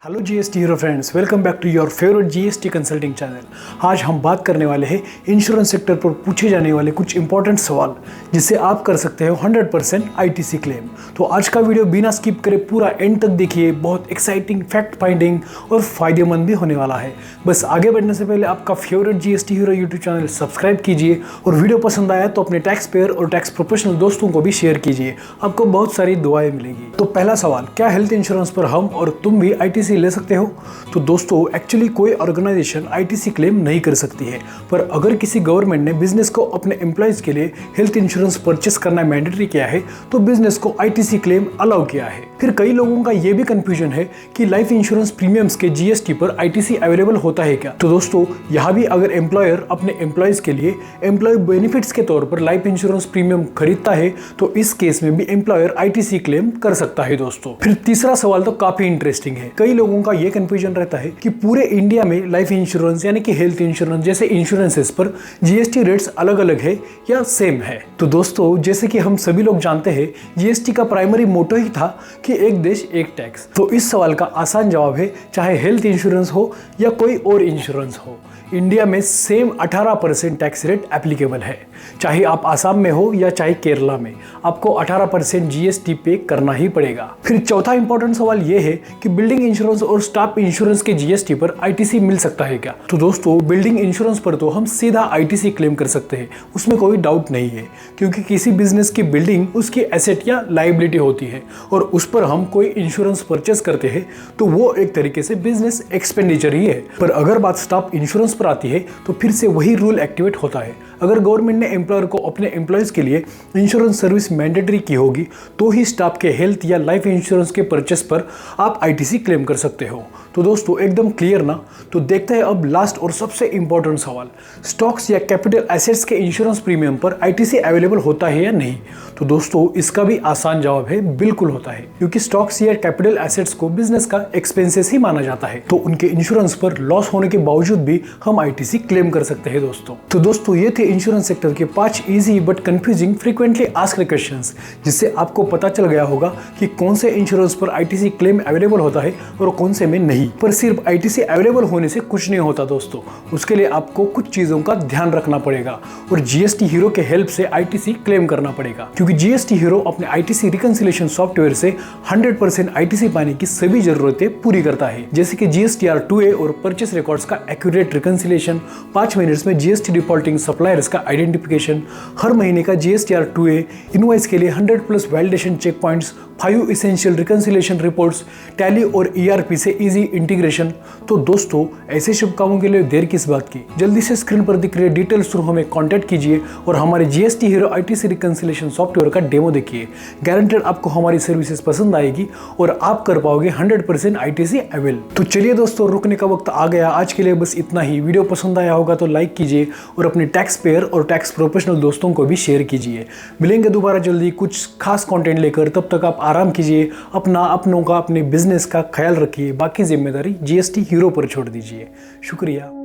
Hello GST hero friends, welcome back to your favourite GST consulting channel. आज हम बात करने वाले हैं इंश्योरेंस सेक्टर पर पूछे जाने वाले कुछ इंपॉर्टेंट सवाल जिससे आप कर सकते हो 100% आईटीसी क्लेम। तो आज का वीडियो बिना स्किप करे पूरा एंड तक देखिए, बहुत एक्साइटिंग, फैक्ट फाइंडिंग और फायदेमंद भी होने वाला है। बस आगे बढ़ने से पहले आपका favourite GST hero YouTube channel subscribe कीजिए और वीडियो पसंद आया तो अपने टैक्स पेयर और टैक्स प्रोफेशनल दोस्तों को भी शेयर कीजिए, आपको बहुत सारी दुआएं मिलेगी। तो पहला सवाल, क्या हेल्थ इंश्योरेंस पर हम और तुम भी आईटीसी ले सकते हो? तो दोस्तों, एक्चुअली कोई ऑर्गेनाइजेशन आईटीसी क्लेम नहीं कर सकती है, पर अगर किसी गवर्नमेंट ने बिजनेस को अपने एम्प्लॉयज के लिए हेल्थ इंश्योरेंस परचेस करना मैंडेटरी किया है तो बिजनेस को आईटीसी क्लेम अलाउ किया है। फिर कई लोगों का यह भी कंफ्यूजन है कि लाइफ इंश्योरेंस प्रीमियम्स के जीएसटी पर आईटीसी अवेलेबल होता है क्या? तो दोस्तों, यहाँ भी अगर एम्प्लॉयर अपने एम्प्लॉयज के लिए एम्प्लॉय बेनिफिट्स के तौर पर लाइफ इंश्योरेंस प्रीमियम खरीदता है तो इस केस में भी एम्प्लॉयर आईटीसी क्लेम कर सकता है दोस्तों। फिर तीसरा सवाल तो काफी इंटरेस्टिंग है। कई लोगों का यह कंफ्यूजन रहता है कि पूरे इंडिया में लाइफ इंश्योरेंस यानी कि हेल्थ इंश्योरेंस जैसे इंश्योरेंसेस पर जीएसटी रेट्स अलग अलग है या सेम है? तो दोस्तों, जैसे कि हम सभी लोग जानते हैं, जीएसटी का प्राइमरी मोटो ही था कि एक देश एक टैक्स। तो इस सवाल का आसान जवाब है, चाहे हेल्थ इंश्योरेंस हो या कोई और इंश्योरेंस हो, इंडिया में सेम 18% टैक्स रेट एप्लीकेबल है। चाहे आप आसाम में हो या चाहे केरला में, आपको 18% जीएसटी पे करना ही पड़ेगा। फिर चौथा इंपॉर्टेंट सवाल यह है कि बिल्डिंग इंश्योरेंस और स्टाफ इंश्योरेंस के जीएसटी पर आईटीसी मिल सकता है क्या? तो दोस्तों, बिल्डिंग इंश्योरेंस पर तो हम सीधा आईटीसी क्लेम कर सकते हैं, उसमें कोई डाउट नहीं है, क्योंकि किसी बिजनेस की बिल्डिंग उसकी एसेट या लायबिलिटी होती है और उस पर हम कोई इंश्योरेंस परचेस करते हैं तो वो एक तरीके से बिजनेस एक्सपेंडिचर ही है। पर अगर बात स्टाफ इंश्योरेंस पर आती है तो फिर से वही रूल एक्टिवेट होता है। अगर गवर्नमेंट ने एम्प्लॉयर को अपने एम्प्लॉयज के लिए इंश्योरेंस सर्विस मैंडेटरी की होगी तो ही स्टाफ के हेल्थ या लाइफ इंश्योरेंस के परचेस पर आप आईटीसी क्लेम कर सकते हो। तो दोस्तों, एकदम क्लियर ना? तो देखते हैं अब लास्ट और सबसे इंपॉर्टेंट सवाल, स्टॉक्स या कैपिटल एसेट्स के इंश्योरेंस प्रीमियम पर आईटीसी अवेलेबल होता है या नहीं? तो दोस्तों, इसका भी आसान जवाब है, बिल्कुल होता है, क्योंकि स्टॉक्स या कैपिटल एसेट्स को बिजनेस का एक्सपेंसेस ही माना जाता है, तो उनके इंश्योरेंस पर लॉस होने के बावजूद भी हम आईटीसी क्लेम कर सकते हैं दोस्तों। तो दोस्तों, ये थे इंश्योरेंस सेक्टर के 5 easy but confusing frequently asked questions, जिससे आपको पता चल गया होगा कि कौन से इंश्योरेंस पर आईटीसी क्लेम अवेलेबल होता है और कौन से में नहीं। पर सिर्फ आईटीसी अवेलेबल होने से कुछ नहीं होता दोस्तों, उसके लिए आपको कुछ चीजों का ध्यान रखना पड़ेगा और जीएसटी हीरो के हेल्प से आईटीसी क्लेम करना पड़ेगा, क्योंकि जीएसटी हीरो अपने आईटीसी रिकंसिलिएशन सॉफ्टवेयर से 100% आईटीसी पाने की सभी जरूरतें पूरी करता है, जैसे कि जीएसटीआर 2A और परचेस रिकॉर्ड्स का एक्यूरेट रिकंसिलिएशन, 5 मिनट्स में जीएसटी डिफॉल्टिंग सप्लायर्स का आइडेंटिफिकेशन, हर महीने का जीएसटीआर 2A इनवॉइस के लिए 100+ validation check points, 5 essential reconciliation reports, Tally और ईआरपी से इजी इंटीग्रेशन। तो दोस्तों, ऐसे शुभ कामों के लिए देर किस बात की, जल्दी से स्क्रीन पर दिख रहे डिटेल्स थ्रू हमें कांटेक्ट कीजिए और हमारे GST hero ITC reconciliation software का डेमो देखिए। गारंटेड आपको हमारी सर्विसेज पसंद आएगी और आप कर पाओगे 100% आईटीसी अवेल। तो चलिए दोस्तों, रुकने का वक्त आ गया। आज के लिए बस इतना ही। वीडियो पसंद आया होगा तो लाइक कीजिए और अपने टैक्स पेयर और टैक्स प्रोफेशनल दोस्तों को भी शेयर कीजिए। मिलेंगे दोबारा जल्दी कुछ खास कंटेंट लेकर, तब तक आप आराम कीजिए, अपनों का, अपने बिजनेस का ख्याल रखिए, बाकी जिम्मेदारी जीएसटी हीरो पर छोड़ दीजिए। शुक्रिया।